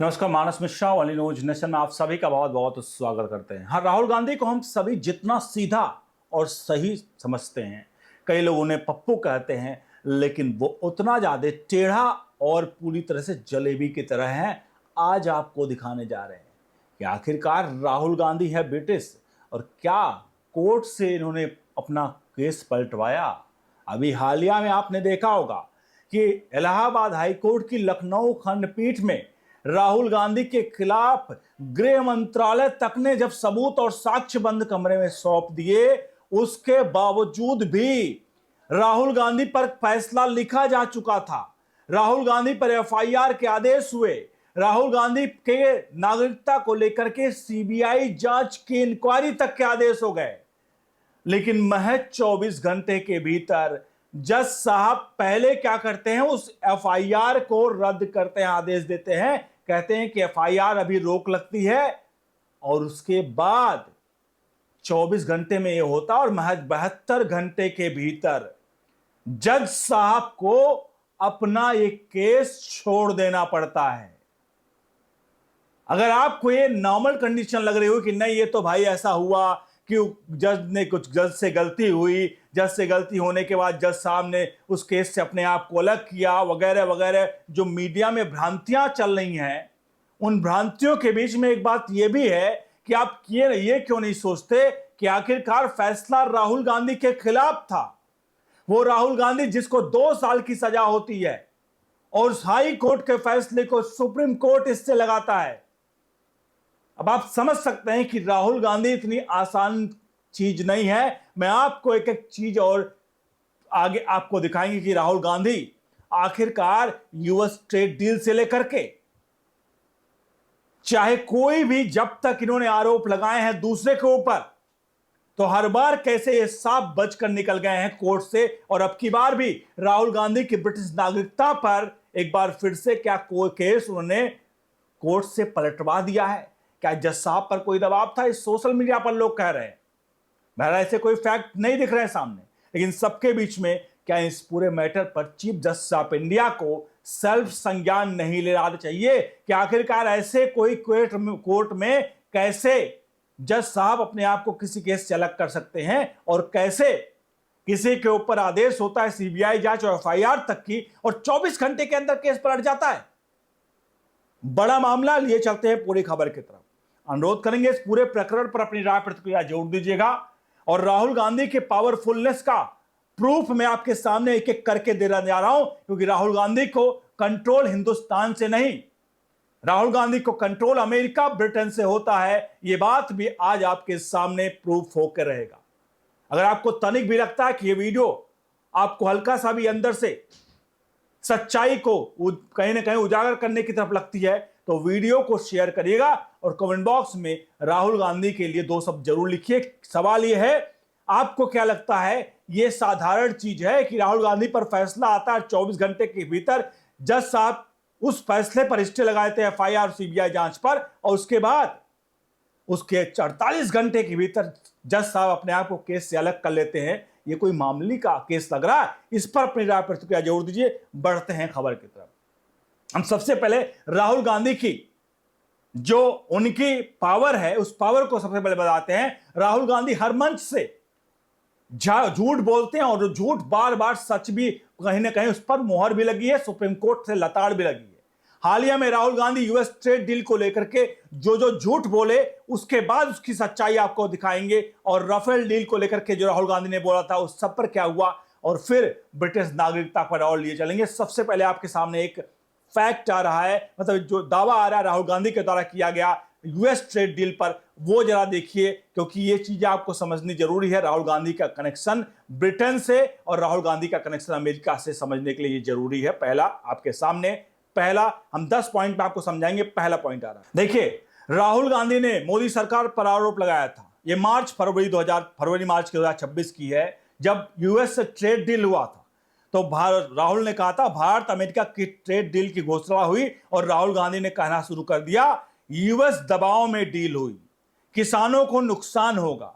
नमस्कार, मानस मिश्रा वाली news nation में आप सभी का बहुत बहुत स्वागत करते हैं। हाँ, राहुल गांधी को हम सभी जितना सीधा और सही समझते हैं, कई लोग उन्हें पप्पू कहते हैं, लेकिन वो उतना ज्यादा टेढ़ा और पूरी तरह से जलेबी की तरह हैं। आज आपको दिखाने जा रहे हैं कि आखिरकार राहुल गांधी है ब्रिटिश और क्या कोर्ट से इन्होंने अपना केस पलटवाया। अभी हालिया में आपने देखा होगा कि इलाहाबाद हाईकोर्ट की लखनऊ खंडपीठ में राहुल गांधी के खिलाफ गृह मंत्रालय तक ने जब सबूत और साक्ष्य बंद कमरे में सौंप दिए, उसके बावजूद भी राहुल गांधी पर फैसला लिखा जा चुका था। राहुल गांधी पर एफआईआर के आदेश हुए। राहुल गांधी के नागरिकता को लेकर के सीबीआई जांच की इंक्वायरी तक के आदेश हो गए, लेकिन महज 24 घंटे के भीतर जज साहब पहले क्या करते हैं, उस एफआईआर को रद्द करते हैं, आदेश देते हैं, कहते हैं कि एफआईआर अभी रोक लगती है। और उसके बाद 24 घंटे में यह होता और महज 72 घंटे के भीतर जज साहब को अपना एक केस छोड़ देना पड़ता है। अगर आपको ये नॉर्मल कंडीशन लग रही हो कि नहीं, ये तो भाई ऐसा हुआ कि जज से गलती हुई, जज से गलती होने के बाद जज साहब ने उस केस से अपने आप को अलग किया वगैरह वगैरह, जो मीडिया में भ्रांतियां चल रही हैं, उन भ्रांतियों के बीच में एक बात यह भी है कि आप ये क्यों नहीं सोचते कि आखिरकार फैसला राहुल गांधी के खिलाफ था। वो राहुल गांधी जिसको 2 साल की सजा होती है और हाई कोर्ट के फैसले को सुप्रीम कोर्ट इससे लगाता है। अब आप समझ सकते हैं कि राहुल गांधी इतनी आसान चीज नहीं है। मैं आपको एक एक चीज और आगे आपको दिखाएंगे कि राहुल गांधी आखिरकार यूएस ट्रेड डील से लेकर के चाहे कोई भी, जब तक इन्होंने आरोप लगाए हैं दूसरे के ऊपर, तो हर बार कैसे ये साफ बचकर निकल गए हैं कोर्ट से। और अब की बार भी राहुल गांधी की ब्रिटिश नागरिकता पर एक बार फिर से क्या कोई केस उन्होंने कोर्ट से पलटवा दिया है। क्या जज साहब पर कोई दबाव था? इस सोशल मीडिया पर लोग कह रहे हैं, मेरा ऐसे कोई फैक्ट नहीं दिख रहे हैं सामने, लेकिन सबके बीच में क्या इस पूरे मैटर पर चीफ जस्टिस ऑफ इंडिया को सेल्फ संज्ञान नहीं लेना चाहिए कि आखिरकार ऐसे कोई कोर्ट में कैसे जज साहब अपने आप को किसी केस से अलग कर सकते हैं और कैसे किसी के ऊपर आदेश होता है सीबीआई जांच और एफआईआर तक की और 24 घंटे के अंदर केस पलट जाता है। बड़ा मामला लिए चलते हैं पूरी खबर की तरफ। अनुरोध करेंगे इस पूरे प्रकरण पर अपनी राय प्रतिक्रिया जरूर दीजिएगा और राहुल गांधी के पावरफुलनेस का प्रूफ मैं आपके सामने एक एक करके देना जा रहा हूं, क्योंकि राहुल गांधी को कंट्रोल हिंदुस्तान से नहीं, राहुल गांधी को कंट्रोल अमेरिका ब्रिटेन से होता है। यह बात भी आज आपके सामने प्रूफ होकर रहेगा। अगर आपको तनिक भी लगता है कि यह वीडियो आपको हल्का सा भी अंदर से सच्चाई को कहीं ना कहीं उजागर करने की तरफ लगती है, तो वीडियो को शेयर करिएगा और कमेंट बॉक्स में राहुल गांधी के लिए 2 शब्द जरूर लिखिए। सवाल यह है, आपको क्या लगता है, यह साधारण चीज है कि राहुल गांधी पर फैसला आता है 24 घंटे के भीतर, जज साहब उस फैसले पर स्टे लगाए थे एफआईआर और सीबीआई जांच पर, और उसके बाद उसके 48 घंटे के भीतर जज साहब अपने आप को केस से अलग कर लेते हैं। यह कोई मामूली का केस लग रहा है? इस पर अपनी राय प्रतिक्रिया जरूर दीजिए। बढ़ते हैं खबर की तरफ। हम सबसे पहले राहुल गांधी की जो उनकी पावर है, उस पावर को सबसे पहले बताते हैं। राहुल गांधी हर मंच से झूठ बोलते हैं और झूठ बार बार सच भी कहीं ना कहीं उस पर मोहर भी लगी है, सुप्रीम कोर्ट से लताड़ भी लगी है। हालिया में Rahul Gandhi US trade deal को लेकर के जो झूठ बोले, उसके बाद उसकी सच्चाई आपको दिखाएंगे। और राफेल डील को लेकर के जो राहुल गांधी ने बोला था, उस सब पर क्या हुआ, और फिर ब्रिटिश नागरिकता पर और लिए चलेंगे। सबसे पहले आपके सामने एक फैक्ट आ रहा है, मतलब जो दावा आ रहा है राहुल गांधी के द्वारा किया गया यूएस ट्रेड डील पर, वो जरा देखिए, क्योंकि ये चीजें आपको समझनी जरूरी है। राहुल गांधी का कनेक्शन ब्रिटेन से और राहुल गांधी का कनेक्शन अमेरिका से समझने के लिए ये जरूरी है। पहला आपके सामने, पहला हम 10 पॉइंट में आपको समझाएंगे। पहला पॉइंट आ रहा है, देखिए, राहुल गांधी ने मोदी सरकार पर आरोप लगाया था। ये फरवरी मार्च 2026 की है, जब यूएस से ट्रेड डील हुआ था। तो राहुल ने कहा था भारत अमेरिका की ट्रेड डील की घोषणा हुई और राहुल गांधी ने कहना शुरू कर दिया यूएस दबाव में डील हुई, किसानों को नुकसान होगा।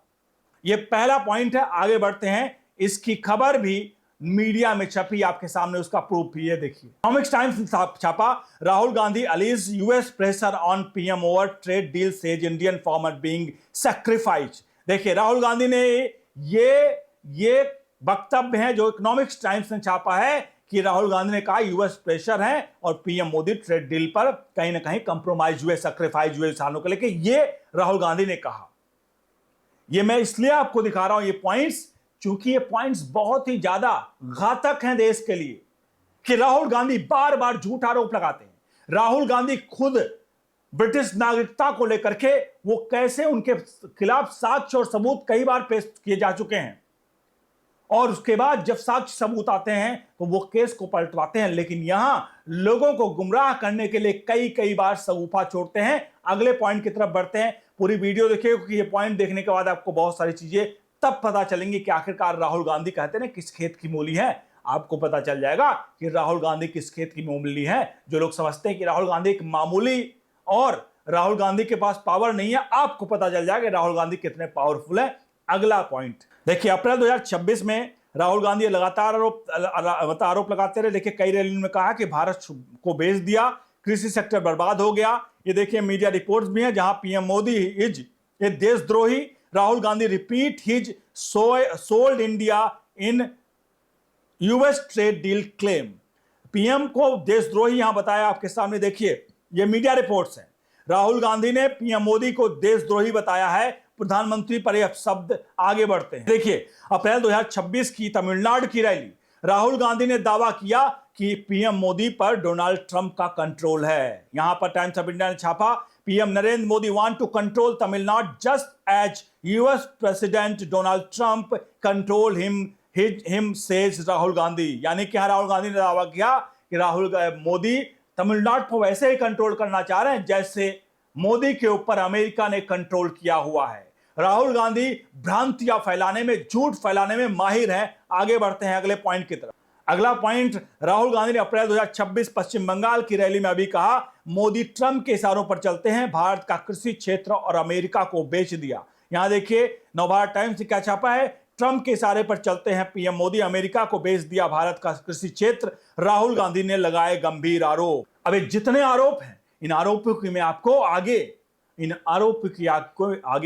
यह पहला पॉइंट है। आगे बढ़ते हैं। इसकी खबर भी मीडिया में छपी, आपके सामने उसका प्रूफ भी है। देखिए, इकोनॉमिक्स टाइम्स ने छापा, Rahul Gandhi allies US pressure on PM over trade deal says Indian farmer being sacrificed. देखिए, राहुल गांधी ने ये वक्तव्य है जो इकोनॉमिक्स टाइम्स ने छापा है कि राहुल गांधी ने कहा यूएस प्रेशर है और पीएम मोदी ट्रेड डील पर कहीं ना कहीं कंप्रोमाइज हुए, सैक्रिफाइस हुए किसानों को लेकर, ये राहुल गांधी ने कहा। ये मैं इसलिए आपको दिखा रहा हूं ये पॉइंट्स, क्योंकि ये पॉइंट्स बहुत ही ज्यादा घातक हैं देश के लिए, कि राहुल गांधी बार बार झूठ आरोप लगाते हैं। राहुल गांधी खुद ब्रिटिश नागरिकता को लेकर के वो कैसे उनके खिलाफ साक्ष्य और सबूत कई बार पेश किए जा चुके हैं, और उसके बाद जब साक्ष्य सबूत आते हैं तो वो केस को पलटवाते हैं। लेकिन यहां लोगों को गुमराह करने के लिए कई बार सगुफा छोड़ते हैं। अगले पॉइंट की तरफ बढ़ते हैं, पूरी वीडियो देखिए, क्योंकि ये पॉइंट देखने के बाद आपको बहुत सारी चीजें तब पता चलेंगी कि आखिरकार राहुल गांधी कहते हैं किस खेत की मूली है। आपको पता चल जाएगा कि राहुल गांधी किस खेत की मूली है। जो लोग समझते हैं कि राहुल गांधी एक मामूली और राहुल गांधी के पास पावर नहीं है, आपको पता चल जाएगा राहुल गांधी कितने पावरफुल है। अगला पॉइंट देखिए, अप्रैल 2026 में राहुल गांधी लगातार आरोप लगाते रहे। देखिए, कई रैलियों में कहा कि भारत को बेच दिया, कृषि सेक्टर बर्बाद हो गया। ये देखिए, मीडिया रिपोर्ट्स भी हैं जहां पीएम मोदी इज ए देशद्रोही, Rahul Gandhi repeat his sold India in US trade deal claim. PM को देशद्रोही यहां बताया आपके सामने। देखिए, ये मीडिया रिपोर्ट्स हैं। राहुल गांधी ने पीएम मोदी को देशद्रोही बताया है, प्रधानमंत्री पर यह शब्द आगे बढ़ते हैं। देखिए, अप्रैल 2026 की तमिलनाडु की रैली, राहुल गांधी ने दावा किया कि पीएम मोदी पर डोनाल्ड ट्रंप का कंट्रोल है। यहां पर टाइम्स ऑफ इंडिया ने छापा, PM Narendra Modi want to control Tamil Nadu just as US president Donald Trump control him says Rahul Gandhi. यानी कि राहुल गांधी ने दावा किया कि राहुल मोदी तमिलनाडु को वैसे ही कंट्रोल करना चाह रहे हैं जैसे मोदी के ऊपर अमेरिका ने कंट्रोल किया हुआ है। राहुल गांधी भ्रांतियां फैलाने में, झूठ फैलाने में माहिर हैं। आगे बढ़ते हैं अगले पॉइंट की तरफ। अगला पॉइंट, राहुल गांधी ने अप्रैल 2026 पश्चिम बंगाल की रैली में अभी कहा, मोदी ट्रंप के इशारों पर चलते हैं, भारत का कृषि क्षेत्र और अमेरिका को बेच दिया। यहां देखिए, नवभारत टाइम्स ने क्या छापा है, ट्रंप के इशारे पर चलते हैं पीएम मोदी, अमेरिका को बेच दिया भारत का कृषि क्षेत्र, राहुल गांधी ने लगाए गंभीर आरोप। अब जितने आरोप हैं, इन आरोपों की मैं आपको आगे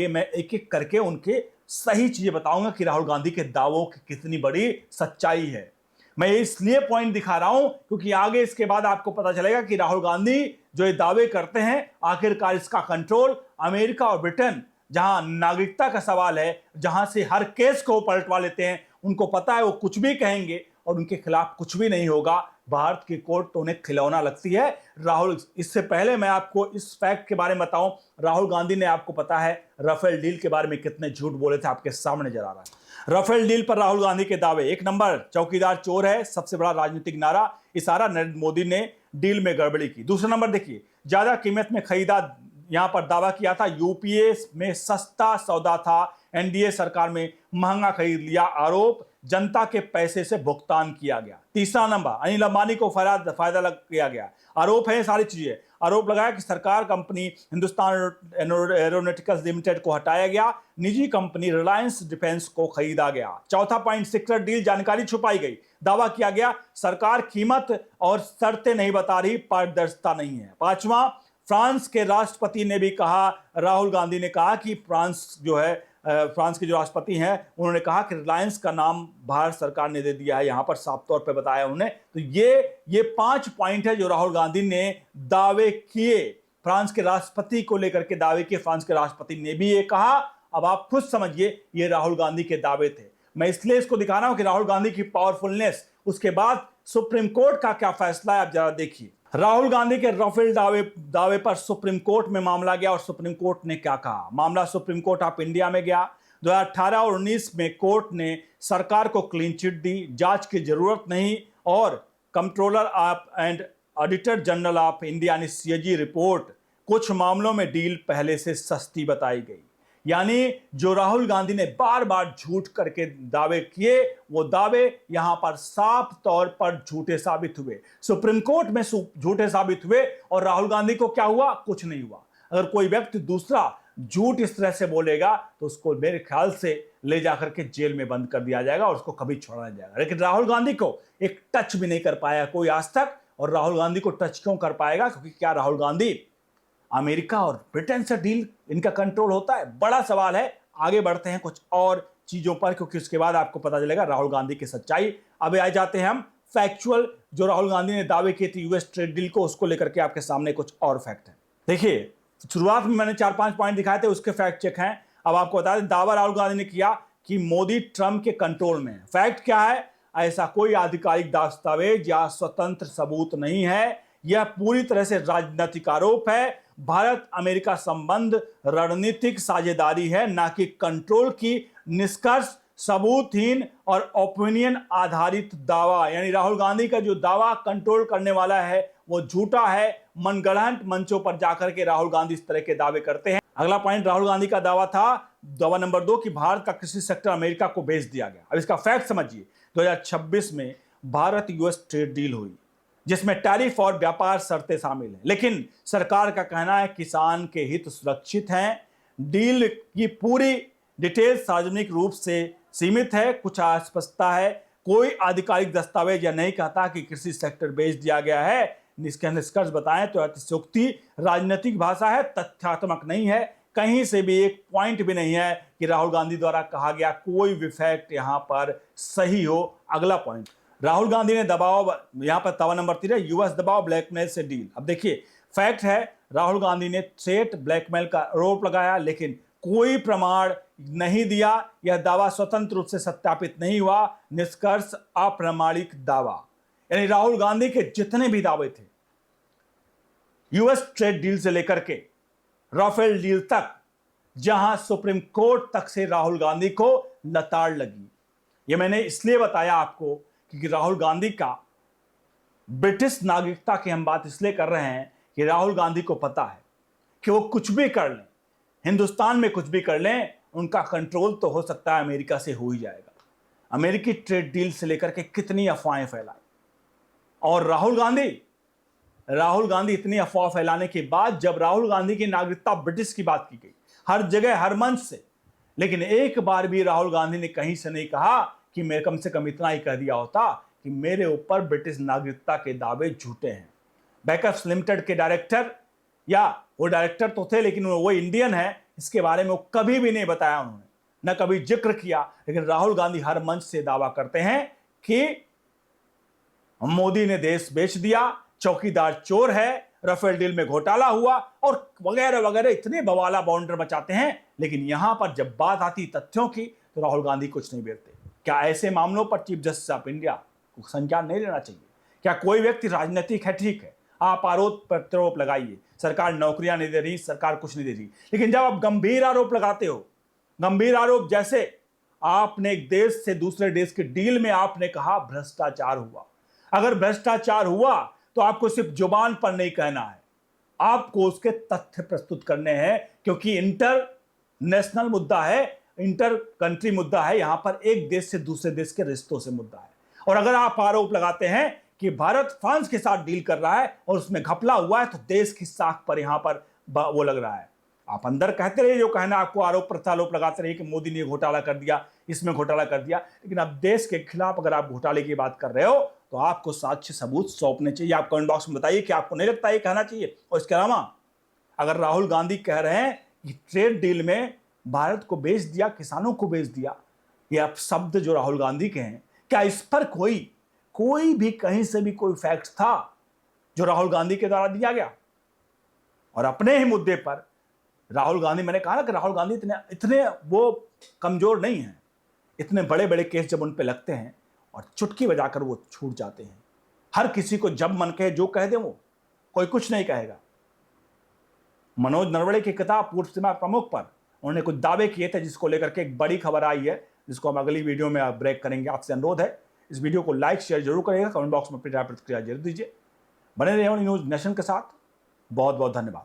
मैं एक एक करके उनके सही चीजें बताऊंगा कि राहुल गांधी के दावों की कितनी बड़ी सच्चाई है। मैं इसलिए पॉइंट दिखा रहा हूं क्योंकि आगे इसके बाद आपको पता चलेगा कि राहुल गांधी जो ये दावे करते हैं, आखिरकार इसका कंट्रोल अमेरिका और ब्रिटेन, जहां नागरिकता का सवाल है, जहां से हर केस को पलटवा लेते हैं, उनको पता है वो कुछ भी कहेंगे और उनके खिलाफ कुछ भी नहीं होगा। भारत की कोर्ट तो उन्हें खिलौना लगती है। राहुल, इससे पहले मैं आपको इस फैक्ट के बारे में बताऊं, राहुल गांधी ने, आपको पता है, राफेल डील के बारे में कितने झूठ बोले थे, आपके सामने नजर आ रहा है। राफेल डील पर राहुल गांधी के दावे, एक नंबर, चौकीदार चोर है, सबसे बड़ा राजनीतिक नारा, इशारा नरेंद्र मोदी ने डील में गड़बड़ी की। दूसरा नंबर देखिए, ज्यादा कीमत में खरीदा, यहां पर दावा किया था, यूपीए में सस्ता सौदा था, एनडीए सरकार में महंगा खरीद लिया, आरोप जनता के पैसे से भुगतान किया गया। तीसरा नंबर, अनिल अंबानी को फायदा किया गया, आरोप है सारी चीजें। आरोप लगाया कि सरकार कंपनी हिंदुस्तान एरोनॉटिक्स लिमिटेड को हटाया गया, निजी कंपनी रिलायंस डिफेंस को खरीदा गया। चौथा पॉइंट, सीक्रेट डील जानकारी छुपाई गई, दावा किया गया सरकार कीमत और शर्तें नहीं बता रही, पारदर्शिता नहीं है। पांचवा, फ्रांस के राष्ट्रपति ने भी कहा, राहुल गांधी ने कहा कि फ्रांस के जो राष्ट्रपति हैं उन्होंने कहा कि रिलायंस का नाम भारत सरकार ने दे दिया है, यहां पर साफ तौर पे बताया उन्होंने। तो ये 5 पॉइंट है जो राहुल गांधी ने दावे किए, फ्रांस के राष्ट्रपति को लेकर के दावे किए, फ्रांस के राष्ट्रपति ने भी ये कहा। अब आप खुद समझिए, ये राहुल गांधी के दावे थे। मैं इसलिए इसको दिखा रहा हूं कि राहुल गांधी की पावरफुलनेस। उसके बाद सुप्रीम कोर्ट का क्या फैसला है, आप जरा देखिए। राहुल गांधी के राफेल दावे पर सुप्रीम कोर्ट में मामला गया और सुप्रीम कोर्ट ने क्या कहा। मामला सुप्रीम कोर्ट ऑफ इंडिया में गया। 2018 और 19 में कोर्ट ने सरकार को क्लीन चिट दी, जांच की जरूरत नहीं, और controller of and auditor general of India ने सीएजी रिपोर्ट, कुछ मामलों में डील पहले से सस्ती बताई गई। यानी जो राहुल गांधी ने बार बार झूठ करके दावे किए, वो दावे यहां पर साफ तौर पर झूठे साबित हुए, सुप्रीम कोर्ट में झूठे साबित हुए, और राहुल गांधी को क्या हुआ, कुछ नहीं हुआ। अगर कोई व्यक्ति दूसरा झूठ इस तरह से बोलेगा तो उसको मेरे ख्याल से ले जाकर के जेल में बंद कर दिया जाएगा और उसको कभी छोड़ा नहीं जाएगा। लेकिन राहुल गांधी को एक टच भी नहीं कर पाया कोई आज तक। और राहुल गांधी को टच क्यों कर पाएगा? क्योंकि क्या राहुल गांधी अमेरिका और ब्रिटेन से डील इनका कंट्रोल होता है? बड़ा सवाल है। आगे बढ़ते हैं कुछ और चीजों पर, क्योंकि उसके बाद आपको पता चलेगा राहुल गांधी की सच्चाई। अब आ जाते हैं हम फैक्चुअल, जो राहुल गांधी ने दावे किए थे यूएस ट्रेड डील को, उसको लेकर के आपके सामने कुछ और फैक्ट है। देखिए, शुरुआत में मैंने 4-5 पॉइंट दिखाए थे, उसके फैक्ट चेक हैं। अब आपको बता दें, दावा राहुल गांधी ने किया कि मोदी ट्रंप के कंट्रोल में है। फैक्ट क्या है? ऐसा कोई आधिकारिक दस्तावेज या स्वतंत्र सबूत नहीं है। यह पूरी तरह से राजनीतिक आरोप है। भारत अमेरिका संबंध रणनीतिक साझेदारी है, ना कि कंट्रोल की निष्कर्ष सबूतहीन और ओपिनियन आधारित दावा। यानी राहुल गांधी का जो दावा कंट्रोल करने वाला है वो झूठा है। मनगढ़ंत मंचों पर जाकर के राहुल गांधी इस तरह के दावे करते हैं। अगला पॉइंट, राहुल गांधी का दावा था, दावा नंबर 2, कि भारत का कृषि सेक्टर अमेरिका को बेच दिया गया। अब इसका फैक्ट समझिए। 2026 में भारत यूएस ट्रेड डील हुई, जिसमें टैरिफ और व्यापार शर्तें शामिल हैं। लेकिन सरकार का कहना है किसान के हित सुरक्षित हैं। डील की पूरी डिटेल सार्वजनिक रूप से सीमित है। कुछ अस्पष्टता है। कोई आधिकारिक दस्तावेज यह नहीं कहता कि कृषि सेक्टर बेच दिया गया है। इसके निष्कर्ष बताएं तो अतिशयोक्ति राजनीतिक भाषा है, तथ्यात्मक नहीं है। कहीं से भी एक पॉइंट भी नहीं है कि राहुल गांधी द्वारा कहा गया कोई भी फैक्ट यहां पर सही हो। अगला पॉइंट, राहुल गांधी ने दबाव, यहां पर दावा नंबर 3 है, यूएस दबाव ब्लैकमेल से डील। अब देखिए, फैक्ट है राहुल गांधी ने थ्रेट ब्लैकमेल का आरोप लगाया, लेकिन कोई प्रमाण नहीं दिया। यह दावा स्वतंत्र रूप से सत्यापित नहीं हुआ। निष्कर्ष, अप्रमाणिक दावा। यानी राहुल गांधी के जितने भी दावे थे, यूएस ट्रेड डील से लेकर के राफेल डील तक, जहां सुप्रीम कोर्ट तक से राहुल गांधी को लताड़ लगी। यह मैंने इसलिए बताया आपको क्योंकि राहुल गांधी का ब्रिटिश नागरिकता की हम बात इसलिए कर रहे हैं कि राहुल गांधी को पता है कि वो कुछ भी कर लें, हिंदुस्तान में कुछ भी कर लें, उनका कंट्रोल तो हो सकता है अमेरिका से हो ही जाएगा। अमेरिकी ट्रेड डील से लेकर के कितनी अफवाहें फैलाई, और राहुल गांधी इतनी अफवाह फैलाने के बाद जब राहुल गांधी की नागरिकता ब्रिटिश की बात की गई हर जगह हर मंच से, लेकिन एक बार भी राहुल गांधी ने कहीं से नहीं कहा कि मैं कम से कम इतना ही कह दिया होता कि मेरे ऊपर ब्रिटिश नागरिकता के दावे झूठे हैं। बैकअप्स लिमिटेड के डायरेक्टर, या वो डायरेक्टर तो थे लेकिन वो इंडियन है, इसके बारे में वो कभी भी नहीं बताया उन्होंने, न कभी जिक्र किया। लेकिन राहुल गांधी हर मंच से दावा करते हैं कि मोदी ने देश बेच दिया, चौकीदार चोर है, राफेल डील में घोटाला हुआ, और वगैरह वगैरह इतने बवाला बाउंडर मचाते हैं। लेकिन यहां पर जब बात आती तथ्यों की तो राहुल गांधी कुछ नहीं बोलते। क्या ऐसे मामलों पर चीफ जस्टिस ऑफ इंडिया को संज्ञान नहीं लेना चाहिए? क्या कोई व्यक्ति राजनीतिक है, ठीक है, आप आरोप प्रत्यारोप लगाइए, सरकार नौकरियां नहीं दे रही, सरकार कुछ नहीं दे रही, लेकिन जब आप गंभीर आरोप लगाते हो, गंभीर आरोप जैसे आपने एक देश से दूसरे देश के डील में आपने कहा भ्रष्टाचार हुआ। अगर भ्रष्टाचार हुआ तो आपको सिर्फ जुबान पर नहीं कहना है, आपको उसके तथ्य प्रस्तुत करने हैं, क्योंकि इंटरनेशनल मुद्दा है, इंटर कंट्री मुद्दा है। यहां पर एक देश से दूसरे देश के रिश्तों से मुद्दा है। और अगर आप आरोप लगाते हैं कि भारत फ्रांस के साथ डील कर रहा है और उसमें घपला हुआ है, तो देश की साख पर यहां पर वो लग रहा है। आप अंदर कहते रहिए जो कहना, आपको आरोप प्रत्यारोप लगाते रहिए कि मोदी ने घोटाला कर दिया, इसमें घोटाला कर दिया, लेकिन अब देश के खिलाफ अगर आप घोटाले की बात कर रहे हो तो आपको साक्ष्य सबूत सौंपने चाहिए। आप कमेंट बॉक्स में बताइए कि आपको नहीं लगता ये कहना चाहिए। और इसके अलावा अगर राहुल गांधी कह रहे हैं कि ट्रेड डील में भारत को बेच दिया, किसानों को बेच दिया, ये अब शब्द जो राहुल गांधी के हैं, क्या इस पर कोई भी कहीं से भी कोई फैक्ट था जो राहुल गांधी के द्वारा दिया गया? और अपने ही मुद्दे पर राहुल गांधी, मैंने कहा ना कि राहुल गांधी इतने वो कमजोर नहीं है। इतने बड़े बड़े केस जब उन पे लगते हैं और चुटकी बजाकर वो छूट जाते हैं। हर किसी को जब मन कहे जो कह दे, वो कोई कुछ नहीं कहेगा। मनोज नरवणे की किताब पूर्व सीमा प्रमुख पर उन्होंने कुछ दावे किए थे, जिसको लेकर के एक बड़ी खबर आई है, जिसको हम अगली वीडियो में ब्रेक करेंगे। आपसे अनुरोध है इस वीडियो को लाइक शेयर जरूर करिएगा, कमेंट बॉक्स में अपनी प्रतिक्रिया जरूर दीजिए। बने रहिए न्यूज नेशन के साथ। बहुत बहुत धन्यवाद।